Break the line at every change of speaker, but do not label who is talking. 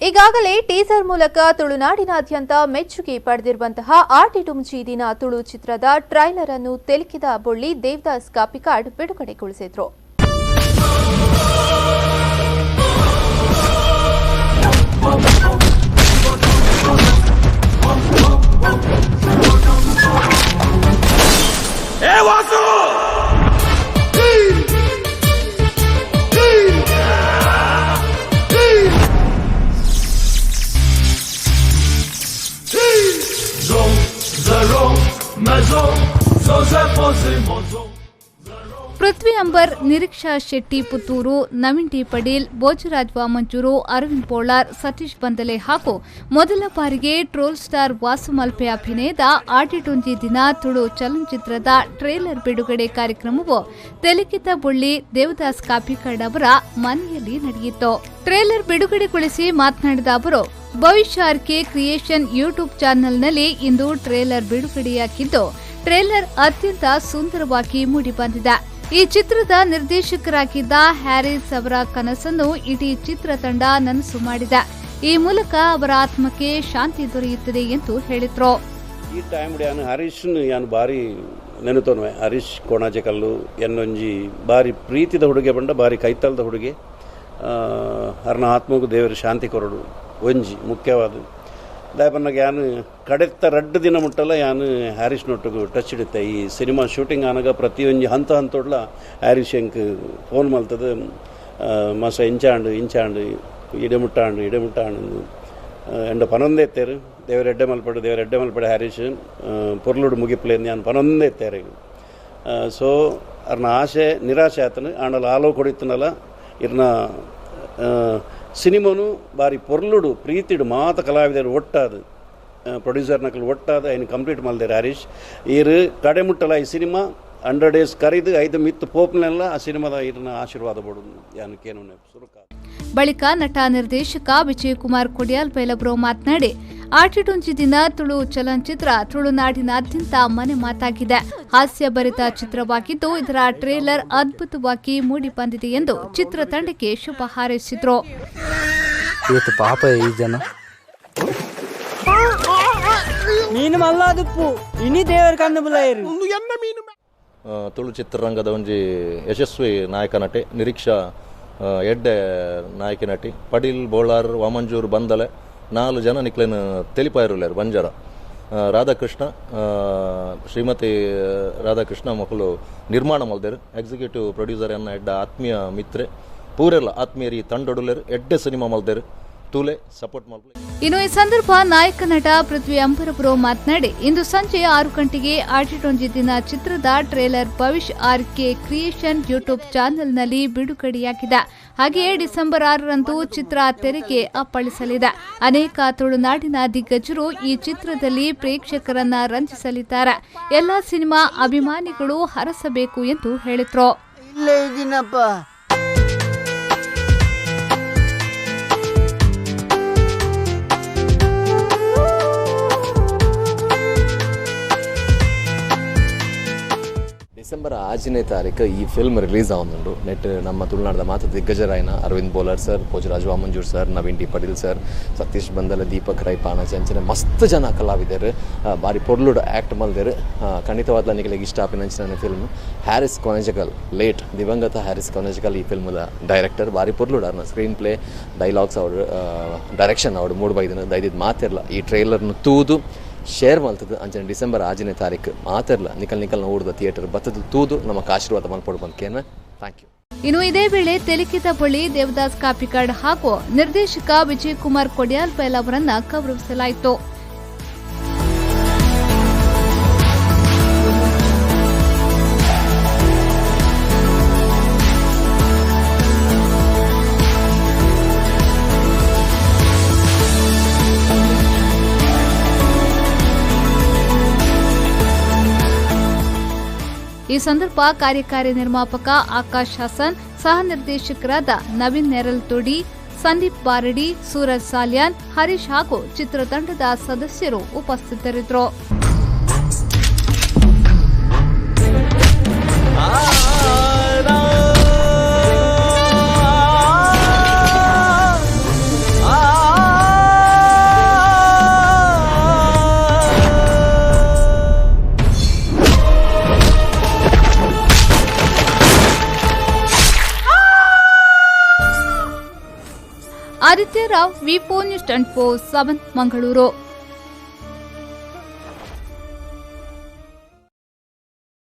ಈಗಾಗಲೇ ಟೀಸರ್ ಮೂಲಕ ತುಳುನಾಡಿನಾದ್ಯಂತ ಮೆಚ್ಚುಗೆ ಪಡೆದಿರುವಂತಹ ಆಟಿಟುಂಚಿ ದಿನ ತುಳು ಚಿತ್ರದ ಟ್ರೈಲರ್ ಅನ್ನು ತೆಲುಗಿನ ಬೊಳ್ಳಿ ದೇವದಾಸ್ ಕಾಪಿಕಾಡ್ ಬಿಡುಗಡೆಗೊಳಿಸಿದ್ರು. ಪೃಥ್ವಿ ಅಂಬರ್, ನಿರೀಕ್ಷಾ ಶೆಟ್ಟಿ ಪುತ್ತೂರು, ನವೀನ್ ಟಿ ಪಡೀಲ್, ಭೋಜರಾಜ್ ವಾಮಂಚೂರು, ಅರವಿಂದ್ ಪೋಳಾರ್, ಸತೀಶ್ ಬಂದಲೆ ಹಾಗೂ ಮೊದಲ ಬಾರಿಗೆ ಟ್ರೋಲ್ ಸ್ಟಾರ್ ವಾಸು ಮಲ್ಪೆ ಅಭಿನಯದ ಆಟಿಟುಂಜಿ ದಿನ ತುಳು ಚಲನಚಿತ್ರದ ಟ್ರೇಲರ್ ಬಿಡುಗಡೆ ಕಾರ್ಯಕ್ರಮವು ತೆಲುಗಿನ ಬೊಳ್ಳಿ ದೇವದಾಸ್ ಕಾಪಿಕಾಡ್ ಅವರ ಮನೆಯಲ್ಲಿ ನಡೆಯಿತು. ಟ್ರೇಲರ್ ಬಿಡುಗಡೆಗೊಳಿಸಿ ಮಾತನಾಡಿದ ಅವರು, ಭವಿಷ್ಯ ಆರ್ಕೆ ಕ್ರಿಯೇಷನ್ ಯೂಟ್ಯೂಬ್ ಚಾನೆಲ್ನಲ್ಲಿ ಇಂದು ಟ್ರೇಲರ್ ಬಿಡುಗಡೆಯಾಗಿದ್ದು, ಟ್ರೇಲರ್ ಅತ್ಯಂತ ಸುಂದರವಾಗಿ ಮೂಡಿಬಂದಿದೆ. ಈ ಚಿತ್ರದ ನಿರ್ದೇಶಕರಾಗಿದ್ದ ಹ್ಯಾರಿಸ್ ಅವರ ಕನಸನ್ನು ಇಡೀ ಚಿತ್ರತಂಡ ನನಸು ಮಾಡಿದೆ. ಈ ಮೂಲಕ ಅವರ ಆತ್ಮಕ್ಕೆ ಶಾಂತಿ ದೊರೆಯುತ್ತದೆ ಎಂದು ಹೇಳಿದ್ರು.
ಈ ಟೈಮ್ ಹರೀಶ್ ಬಾರಿ ನೆನತೋನ್ವೆ. ಹರೀಶ್ ಕೋಣಾಜೆ ಕಲ್ಲು ಎನ್ನೊಂಜಿ ಬಾರಿ ಪ್ರೀತಿದ ಹುಡುಗೆ ಬಂಡ ಬಾರಿ ಕೈತಲ್ದ ಹುಡುಗೆ. ಅರ್ನ ಆತ್ಮಗೂ ದೇವರು ಶಾಂತಿ ಕೊರಡು ಒಂಜಿ ಮುಖ್ಯವಾದ ದಾಯಪನ್ನಾಗ ಯಾನು ಕಡೆತ್ತ 2 ದಿನ ಮುಟ್ಟಲ್ಲ ಯಾನು ಹ್ಯಾರಿಸ್ ನೊಟ್ಟಿಗೂ ಟಚ್ ಇಡುತ್ತೆ. ಈ ಸಿನಿಮಾ ಶೂಟಿಂಗ್ ಆನಾಗ ಪ್ರತಿಯೊಂದು ಹಂತೊಡ್ಲ ಹ್ಯಾರಿಸ್ ಎಂಕ್ ಫೋನ್ ಮಲ್ತದ ಮಸ ಇಂಚಾಂಡು ಇಡೆಮುಟ್ಟಾಂಡು ಎಂಡ ಪನೊಂದೇ ಎತ್ತೇರು ದೇವರ ಎಡ್ಡೆ ಮಲ್ಪಡೆ ಹ್ಯಾರಿಸ್ ಪೊರ್ಲುಡು ಮುಗಿಪ್ಲೇಂದು ಯಾನು ಪನೊಂದೇ ಎತ್ತೇರು. ಸೊ ಅರ್ನ ಆಸೆ ನಿರಾಶೆ ಆತನು ಆಂಡಲ ಆಲೋ ಕೊಡಿತನಲ್ಲ ಇರ್ನ ಸಿನಿಮಾನು ಬಾರಿ ಪೊರ್ಲುಡು ಪ್ರೀತಿಡು ಮಾತ ಕಲಾವಿದರು ಒಟ್ಟಾದ ಪ್ರೊಡ್ಯೂಸರ್ ನಕಲು ಒಟ್ಟಾದ ಇನ್ನು ಕಂಪ್ಲೀಟ್ ಮಲ್ದೇರು ಹರೀಶ್ ಈರು ಕಡೆ ಮುಟ್ಟಲ್ಲ. ಈ ಸಿನಿಮಾ 100 days ಕರೆದು 5 ಮಿತ್ತು ಪೋಪ್ನೆಲ್ಲ ಆ ಸಿನಿಮಾದ ಇರ್ನ ಆಶೀರ್ವಾದ ಪಡೋದು ಯಾನಕ್ಕೇನು ಸುರುಕ.
ಬಳಿಕ ನಟ ನಿರ್ದೇಶಕ ವಿಜಯಕುಮಾರ್ ಕೊಡಿಯಾಲ್ ಬೈಲಬ್ರೋ ಮಾತನಾಡಿ, ಆಟಿಟುಂಚಿ ದಿನ ತುಳು ಚಲನಚಿತ್ರ ತುಳುನಾಡಿನಾದ್ಯಂತ ಮನೆ ಮಾತಾಗಿದೆ. ಹಾಸ್ಯಭರಿತ ಚಿತ್ರವಾಗಿದ್ದು, ಇದರ ಟ್ರೇಲರ್ ಅದ್ಭುತವಾಗಿ ಮೂಡಿ ಬಂದಿದೆ ಎಂದು ಚಿತ್ರತಂಡಕ್ಕೆ ಶುಭ ಹಾರೈಸಿದ್ರು.
ಇವತ್ತು ಪಾಪ ಈ ಜನ
ಮೀನು ಮಲ್ಲಾದುಪ್ಪು ಇನಿ ದೇವರ ಕಂದಬುಲಾಯಿರು
ತುಳು ಚಿತ್ರರಂಗದ ಒಂಜಿ ಯಶಸ್ವಿ ನಾಯಕ ನಟಿ ನಿರೀಕ್ಷಾ ಎಡ್ಡೆ ನಾಯಕಿ ನಟಿ ಪಡೀಲ್ ಬೋಳಾರ್ ವಾಮಂಜೂರು ಬಂದಲೆ 4 ಜನ ನಿಕ್ಲೇನು ತೆಲಿಪಾಯಿರುಲ್ಲೇರು ಬಂಜಾರ ರಾಧಾಕೃಷ್ಣ ಶ್ರೀಮತಿ ರಾಧಾಕೃಷ್ಣ ಮಕ್ಕಳು ನಿರ್ಮಾಣ ಮಲ್ದೇರು ಎಕ್ಸಿಕ್ಯೂಟಿವ್ ಪ್ರೊಡ್ಯೂಸರ್ ಎನ್ನ ಎಡ್ಡ ಆತ್ಮೀಯ ಮಿತ್ರೆ ಪೂರೆಲ್ಲ ಆತ್ಮೀಯರಿ ತಂಡೊಡುಲೇರು ಎಡ್ಡೆ ಸಿನಿಮಾ ಮಲ್ದೇರು ತೂಲೆ ಸಪೋರ್ಟ್ ಮಲ್ಪಲೆ.
ಇನ್ನು ಈ ಸಂದರ್ಭ ನಾಯಕ ನಟ ಪೃಥ್ವಿ ಅಂಬರಬ್ರೋ ಮಾತನಾಡಿ, ಇಂದು ಸಂಜೆ 6 ಗಂಟೆಗೆ ಆಟಿಟುಂಜಿ ದಿನ ಚಿತ್ರದ ಟ್ರೇಲರ್ ಭವಿಷ್ಯ ಆರ್ಕೆ ಕ್ರಿಯೇಷನ್ ಯೂಟ್ಯೂಬ್ ಚಾನೆಲ್ನಲ್ಲಿ ಬಿಡುಗಡೆಯಾಗಿದೆ. ಹಾಗೆಯೇ ಡಿಸೆಂಬರ್ 6ರಂದು ಚಿತ್ರ ತೆರೆಗೆ ಅಪ್ಪಳಿಸಲಿದೆ. ಅನೇಕ ತುಳುನಾಡಿನ ದಿಗ್ಗಜರು ಈ ಚಿತ್ರದಲ್ಲಿ ಪ್ರೇಕ್ಷಕರನ್ನ ರಂಜಿಸಲಿದ್ದಾರೆ. ಎಲ್ಲಾ ಸಿನಿಮಾ ಅಭಿಮಾನಿಗಳು ಹರಸಬೇಕು ಎಂದು ಹೇಳಿದ್ರು.
ಡಿಸೆಂಬರ್ 5ನೇ ತಾರೀಕು ಈ ಫಿಲ್ಮ್ ರಿಲೀಸ್ ಆಗುന്നുണ്ട്. ನೆಟ್ ನಮ್ಮ ತುಳುನಾಡದ ಮಾತು ದಿಗ್ಗಜರಾಯಿನ Aravind Bolar sir, Bhojaraj Vamanjoor sir, Naveen T Padil sir, Satish Bandale, Deepak Rai, ಪಾಣಚ ಅಂಚನೆ ಮಸ್ತ್ ಜನ ಕಲಾವಿದರು ಬಾರಿ ಪೊರ್ಲುಡು ಆ್ಯಕ್ಟ್ ಮಲ್ದೇರು. ಖಂಡಿತವಾದ ನಿಮಗೆ ಇಷ್ಟ ಆಪಿನಂಚಿನ ಫಿಲ್ಮ್. ಹ್ಯಾರಿಸ್ ಕೊನೆಜಕಲ್ ಲೇಟ್ ದಿವಂಗತ ಹ್ಯಾರಿಸ್ ಕೊನೆಜಕಲ್ ಈ ಫಿಲ್ಮದ ಡೈರೆಕ್ಟರ್. ಬಾರಿ ಪೊರ್ಲುಡು ಅವ್ರನ್ನ ಸ್ಕ್ರೀನ್ ಪ್ಲೇ ಡೈಲಾಗ್ಸ್ ಅವರು ಡೈರೆಕ್ಷನ್ ಅವರು 3-5 ದಿನದ ಮಾತಿರಲ್ಲ ಈ ಟ್ರೈಲರ್ನ ತೂದು ಶೇರ್ ಮಲ್ತದ ಅಂಚನೆ ಡಿಸೆಂಬರ್ 5ನೇ ತಾರೀಕು ಮಾತಿರಲ್ಲ ನಿಕಲ್ ನೋಡಿದ ಥಿಯೇಟರ್ ಬತ್ತದ ತೂದು ನಮಗೆ ಆಶೀರ್ವಾದ ಮಲ್ಪಡು ಬಂದ್ಕೇನ. Thank you.
ಇನ್ನು ಇದೇ ವೇಳೆ ತೆಲುಗಿನ ಬಳಿ ದೇವದಾಸ್ ಕಾಪಿಕಾಡ್ ಹಾಗೂ ನಿರ್ದೇಶಕ ವಿಜಯಕುಮಾರ್ ಕೊಡಿಯಾಲ್ ಬೈಲ್ ಅವರನ್ನ ಗೌರವಿಸಲಾಯಿತು. ಈ ಸಂದರ್ಭ ಕಾರ್ಯಕಾರಿ ನಿರ್ಮಾಪಕ ಆಕಾಶ್ ಹಸನ್, ಸಹ ನಿರ್ದೇಶಕರಾದ ನವೀನ್ ನೆರಲ್ತೋಡಿ, ಸಂದೀಪ್ ಬಾರಡಿ, ಸೂರಜ್ ಸಾಲ್ಯಾನ್, ಹರೀಶ್ ಹಾಗೂ ಚಿತ್ರತಂಡದ ಸದಸ್ಯರು ಉಪಸ್ಥಿತರಿದ್ದರು. ಆದಿತ್ಯ ರಾವ್, ವಿ4 ನ್ಯೂಸ್ 24/7 ಮಂಗಳೂರು.